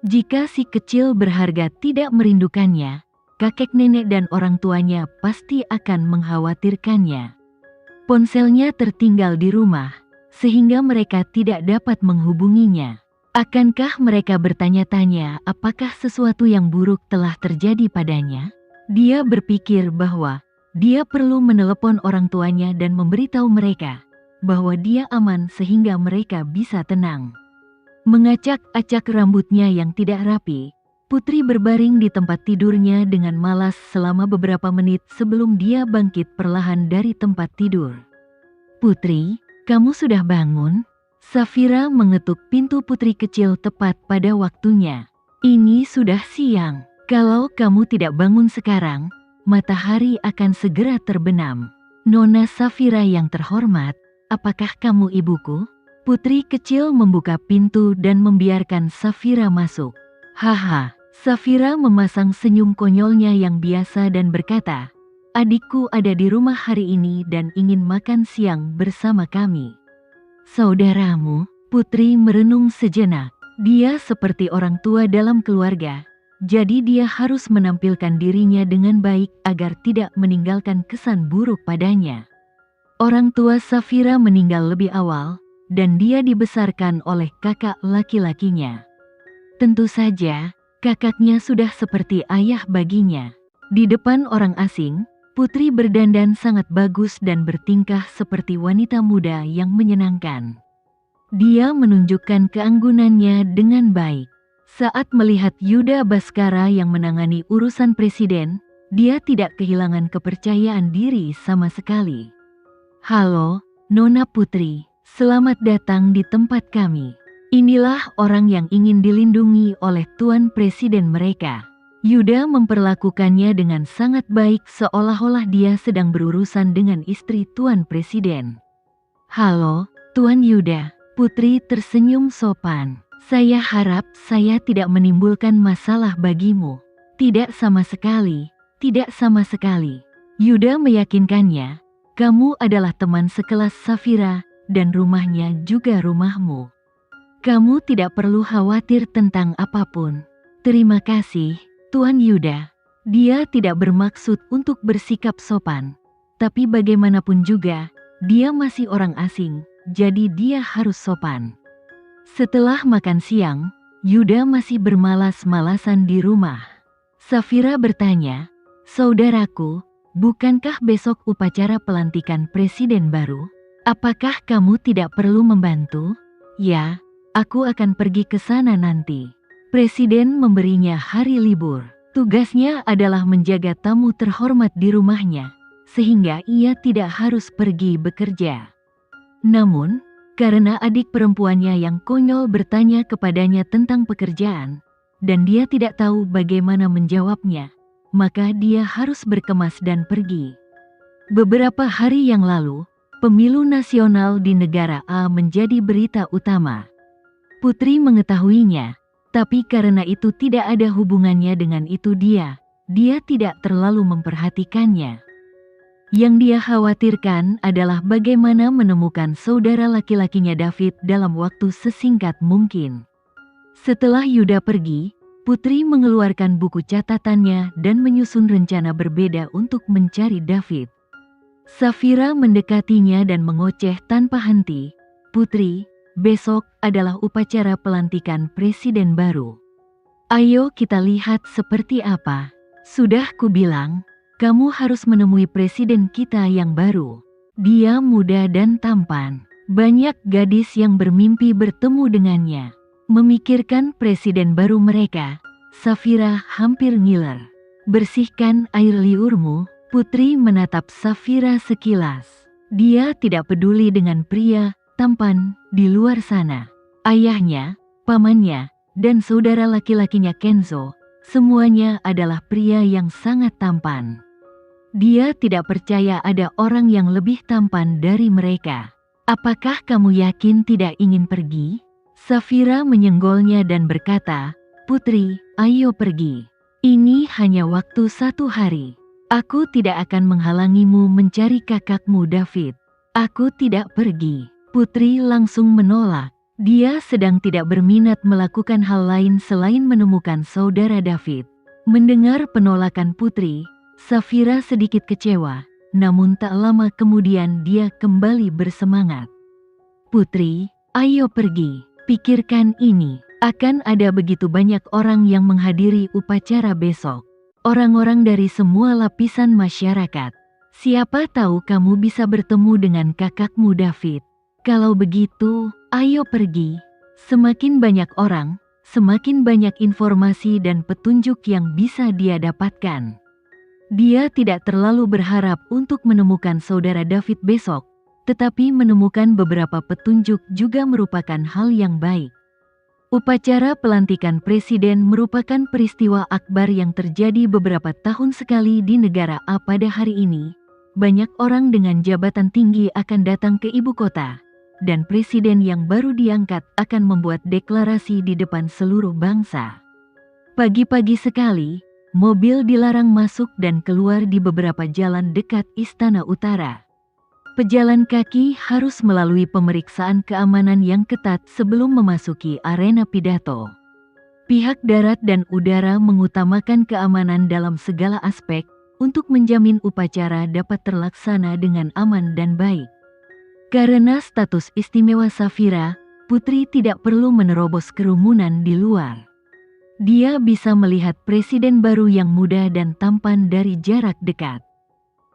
Jika si kecil berharga tidak merindukannya, kakek nenek dan orang tuanya pasti akan mengkhawatirkannya. Ponselnya tertinggal di rumah, sehingga mereka tidak dapat menghubunginya. Akankah mereka bertanya-tanya apakah sesuatu yang buruk telah terjadi padanya? Dia berpikir bahwa dia perlu menelepon orang tuanya dan memberitahu mereka bahwa dia aman sehingga mereka bisa tenang. Mengacak-acak rambutnya yang tidak rapi, Putri berbaring di tempat tidurnya dengan malas selama beberapa menit sebelum dia bangkit perlahan dari tempat tidur. "Putri, kamu sudah bangun?" Safira mengetuk pintu Putri kecil tepat pada waktunya. "Ini sudah siang. Kalau kamu tidak bangun sekarang, matahari akan segera terbenam." "Nona Safira yang terhormat, apakah kamu ibuku?" Putri kecil membuka pintu dan membiarkan Safira masuk. "Haha." Safira memasang senyum konyolnya yang biasa dan berkata, "Adikku ada di rumah hari ini dan ingin makan siang bersama kami." "Saudaramu?" Putri merenung sejenak. Dia seperti orang tua dalam keluarga, jadi dia harus menampilkan dirinya dengan baik agar tidak meninggalkan kesan buruk padanya. Orang tua Safira meninggal lebih awal, dan dia dibesarkan oleh kakak laki-lakinya. Tentu saja, kakaknya sudah seperti ayah baginya. Di depan orang asing, Putri berdandan sangat bagus dan bertingkah seperti wanita muda yang menyenangkan. Dia menunjukkan keanggunannya dengan baik. Saat melihat Yuda Baskara yang menangani urusan presiden, dia tidak kehilangan kepercayaan diri sama sekali. "Halo, Nona Putri. Selamat datang di tempat kami. Inilah orang yang ingin dilindungi oleh Tuan Presiden mereka." Yuda memperlakukannya dengan sangat baik seolah-olah dia sedang berurusan dengan istri Tuan Presiden. "Halo, Tuan Yuda." Putri tersenyum sopan. "Saya harap saya tidak menimbulkan masalah bagimu." "Tidak sama sekali, tidak sama sekali." Yuda meyakinkannya, "Kamu adalah teman sekelas Safira, dan rumahnya juga rumahmu. Kamu tidak perlu khawatir tentang apapun." "Terima kasih, Tuan Yuda." Dia tidak bermaksud untuk bersikap sopan, tapi bagaimanapun juga, dia masih orang asing, jadi dia harus sopan. Setelah makan siang, Yuda masih bermalas-malasan di rumah. Safira bertanya, "Saudaraku, bukankah besok upacara pelantikan presiden baru? Apakah kamu tidak perlu membantu?" "Ya, aku akan pergi ke sana nanti." Presiden memberinya hari libur. Tugasnya adalah menjaga tamu terhormat di rumahnya, sehingga ia tidak harus pergi bekerja. Namun, karena adik perempuannya yang konyol bertanya kepadanya tentang pekerjaan, dan dia tidak tahu bagaimana menjawabnya, maka dia harus berkemas dan pergi. Beberapa hari yang lalu, pemilu nasional di negara A menjadi berita utama. Putri mengetahuinya, tapi karena itu tidak ada hubungannya dengan itu dia tidak terlalu memperhatikannya. Yang dia khawatirkan adalah bagaimana menemukan saudara laki-lakinya David dalam waktu sesingkat mungkin. Setelah Yuda pergi, Putri mengeluarkan buku catatannya dan menyusun rencana berbeda untuk mencari David. Safira mendekatinya dan mengoceh tanpa henti, "Putri, besok adalah upacara pelantikan presiden baru. Ayo kita lihat seperti apa. Sudah kubilang, kamu harus menemui presiden kita yang baru. Dia muda dan tampan. Banyak gadis yang bermimpi bertemu dengannya." Memikirkan presiden baru mereka, Safira hampir ngiler. "Bersihkan air liurmu." Putri menatap Safira sekilas. Dia tidak peduli dengan pria tampan di luar sana. Ayahnya, pamannya, dan saudara laki-lakinya Kenzo, semuanya adalah pria yang sangat tampan. Dia tidak percaya ada orang yang lebih tampan dari mereka. "Apakah kamu yakin tidak ingin pergi?" Safira menyenggolnya dan berkata, "Putri, ayo pergi. Ini hanya waktu 1 hari. Aku tidak akan menghalangimu mencari kakakmu David." "Aku tidak pergi." Putri langsung menolak. Dia sedang tidak berminat melakukan hal lain selain menemukan saudara David. Mendengar penolakan putri, Safira sedikit kecewa, namun tak lama kemudian dia kembali bersemangat. Putri, ayo pergi, pikirkan ini. Akan ada begitu banyak orang yang menghadiri upacara besok. Orang-orang dari semua lapisan masyarakat. Siapa tahu kamu bisa bertemu dengan kakakmu David. Kalau begitu, ayo pergi. Semakin banyak orang, semakin banyak informasi dan petunjuk yang bisa dia dapatkan. Dia tidak terlalu berharap untuk menemukan saudara David besok, tetapi menemukan beberapa petunjuk juga merupakan hal yang baik. Upacara pelantikan presiden merupakan peristiwa akbar yang terjadi beberapa tahun sekali di negara A pada hari ini. Banyak orang dengan jabatan tinggi akan datang ke ibu kota, dan presiden yang baru diangkat akan membuat deklarasi di depan seluruh bangsa. Pagi-pagi sekali, mobil dilarang masuk dan keluar di beberapa jalan dekat Istana Utara. Pejalan kaki harus melalui pemeriksaan keamanan yang ketat sebelum memasuki arena pidato. Pihak darat dan udara mengutamakan keamanan dalam segala aspek untuk menjamin upacara dapat terlaksana dengan aman dan baik. Karena status istimewa Safira, putri tidak perlu menerobos kerumunan di luar. Dia bisa melihat presiden baru yang muda dan tampan dari jarak dekat.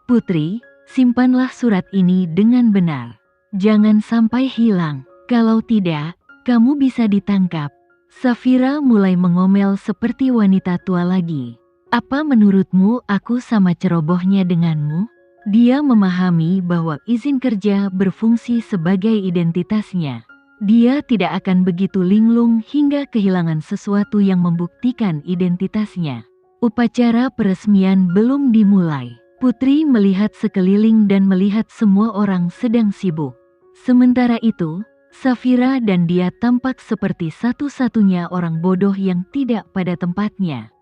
Putri, simpanlah surat ini dengan benar. Jangan sampai hilang. Kalau tidak, kamu bisa ditangkap. Safira mulai mengomel seperti wanita tua lagi. Apa menurutmu aku sama cerobohnya denganmu? Dia memahami bahwa izin kerja berfungsi sebagai identitasnya. Dia tidak akan begitu linglung hingga kehilangan sesuatu yang membuktikan identitasnya. Upacara peresmian belum dimulai. Putri melihat sekeliling dan melihat semua orang sedang sibuk. Sementara itu, Safira dan dia tampak seperti satu-satunya orang bodoh yang tidak pada tempatnya.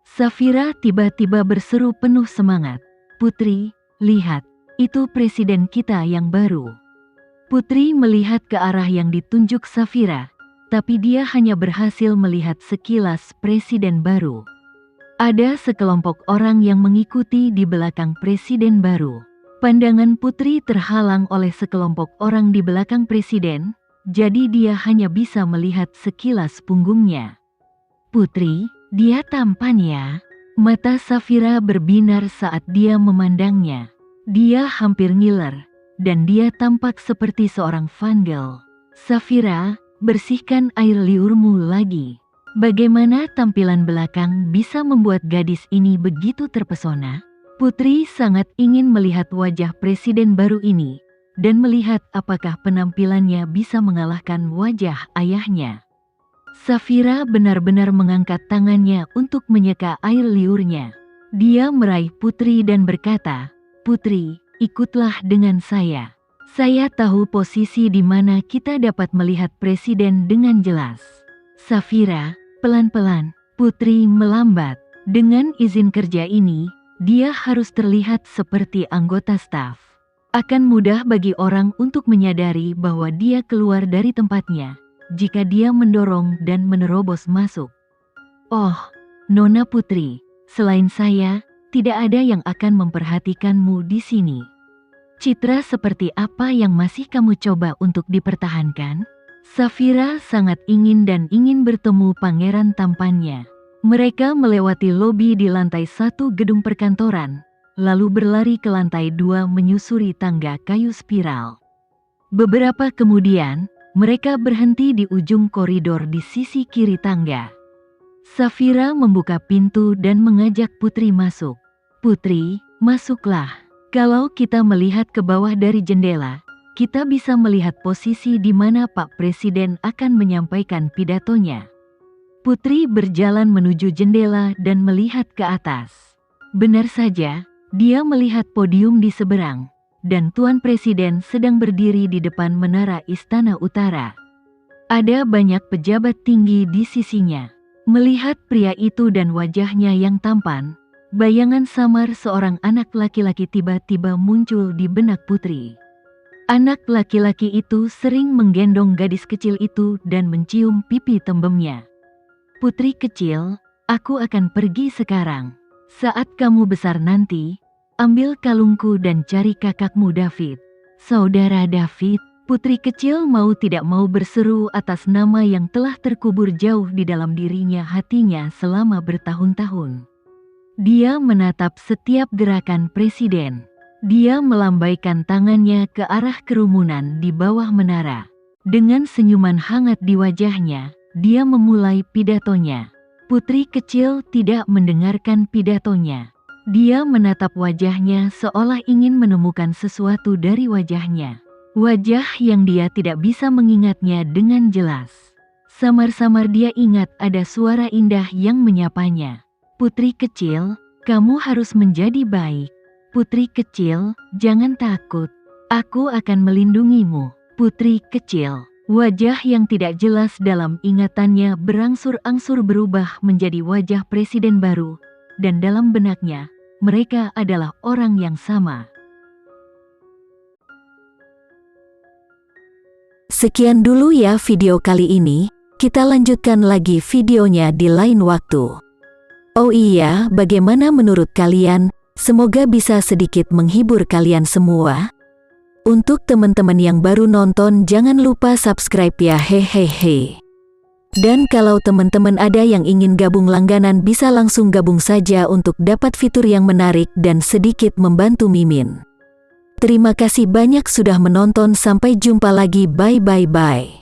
Safira tiba-tiba berseru penuh semangat. Putri, lihat, itu presiden kita yang baru. Putri melihat ke arah yang ditunjuk Safira, tapi dia hanya berhasil melihat sekilas presiden baru. Ada sekelompok orang yang mengikuti di belakang presiden baru. Pandangan putri terhalang oleh sekelompok orang di belakang presiden, jadi dia hanya bisa melihat sekilas punggungnya. Putri, dia tampan ya. Mata Safira berbinar saat dia memandangnya. Dia hampir ngiler, dan dia tampak seperti seorang fangirl. Safira, bersihkan air liurmu lagi. Bagaimana tampilan belakang bisa membuat gadis ini begitu terpesona? Putri sangat ingin melihat wajah presiden baru ini, dan melihat apakah penampilannya bisa mengalahkan wajah ayahnya. Safira benar-benar mengangkat tangannya untuk menyeka air liurnya. Dia meraih Putri dan berkata, Putri, ikutlah dengan saya. Saya tahu posisi di mana kita dapat melihat presiden dengan jelas. Safira, pelan-pelan, Putri melambat. Dengan izin kerja ini, dia harus terlihat seperti anggota staf. Akan mudah bagi orang untuk menyadari bahwa dia keluar dari tempatnya, jika dia mendorong dan menerobos masuk. Oh, Nona Putri, selain saya, tidak ada yang akan memperhatikanmu di sini. Citra seperti apa yang masih kamu coba untuk dipertahankan? Safira sangat ingin bertemu pangeran tampannya. Mereka melewati lobi di lantai 1 gedung perkantoran, lalu berlari ke lantai 2 menyusuri tangga kayu spiral. Beberapa kemudian, mereka berhenti di ujung koridor di sisi kiri tangga. Safira membuka pintu dan mengajak Putri masuk. Putri, masuklah. Kalau kita melihat ke bawah dari jendela, kita bisa melihat posisi di mana Pak Presiden akan menyampaikan pidatonya. Putri berjalan menuju jendela dan melihat ke atas. Benar saja, dia melihat podium di seberang, dan Tuan Presiden sedang berdiri di depan menara Istana Utara. Ada banyak pejabat tinggi di sisinya. Melihat pria itu dan wajahnya yang tampan, bayangan samar seorang anak laki-laki tiba-tiba muncul di benak Putri. Anak laki-laki itu sering menggendong gadis kecil itu dan mencium pipi tembemnya. Putri kecil, aku akan pergi sekarang. Saat kamu besar nanti, ambil kalungku dan cari kakakmu David. Saudara David, putri kecil mau tidak mau berseru atas nama yang telah terkubur jauh di dalam dirinya hatinya selama bertahun-tahun. Dia menatap setiap gerakan presiden. Dia melambaikan tangannya ke arah kerumunan di bawah menara. Dengan senyuman hangat di wajahnya, dia memulai pidatonya. Putri kecil tidak mendengarkan pidatonya. Dia menatap wajahnya seolah ingin menemukan sesuatu dari wajahnya. Wajah yang dia tidak bisa mengingatnya dengan jelas. Samar-samar dia ingat ada suara indah yang menyapanya. Putri kecil, kamu harus menjadi baik. Putri kecil, jangan takut. Aku akan melindungimu. Putri kecil. Wajah yang tidak jelas dalam ingatannya berangsur-angsur berubah menjadi wajah presiden baru, dan dalam benaknya, mereka adalah orang yang sama. Sekian dulu ya video kali ini, kita lanjutkan lagi videonya di lain waktu. Oh iya, bagaimana menurut kalian? Semoga bisa sedikit menghibur kalian semua. Untuk teman-teman yang baru nonton, jangan lupa subscribe ya, hehehe. Dan kalau teman-teman ada yang ingin gabung langganan, bisa langsung gabung saja untuk dapat fitur yang menarik dan sedikit membantu Mimin. Terima kasih banyak sudah menonton, sampai jumpa lagi, bye.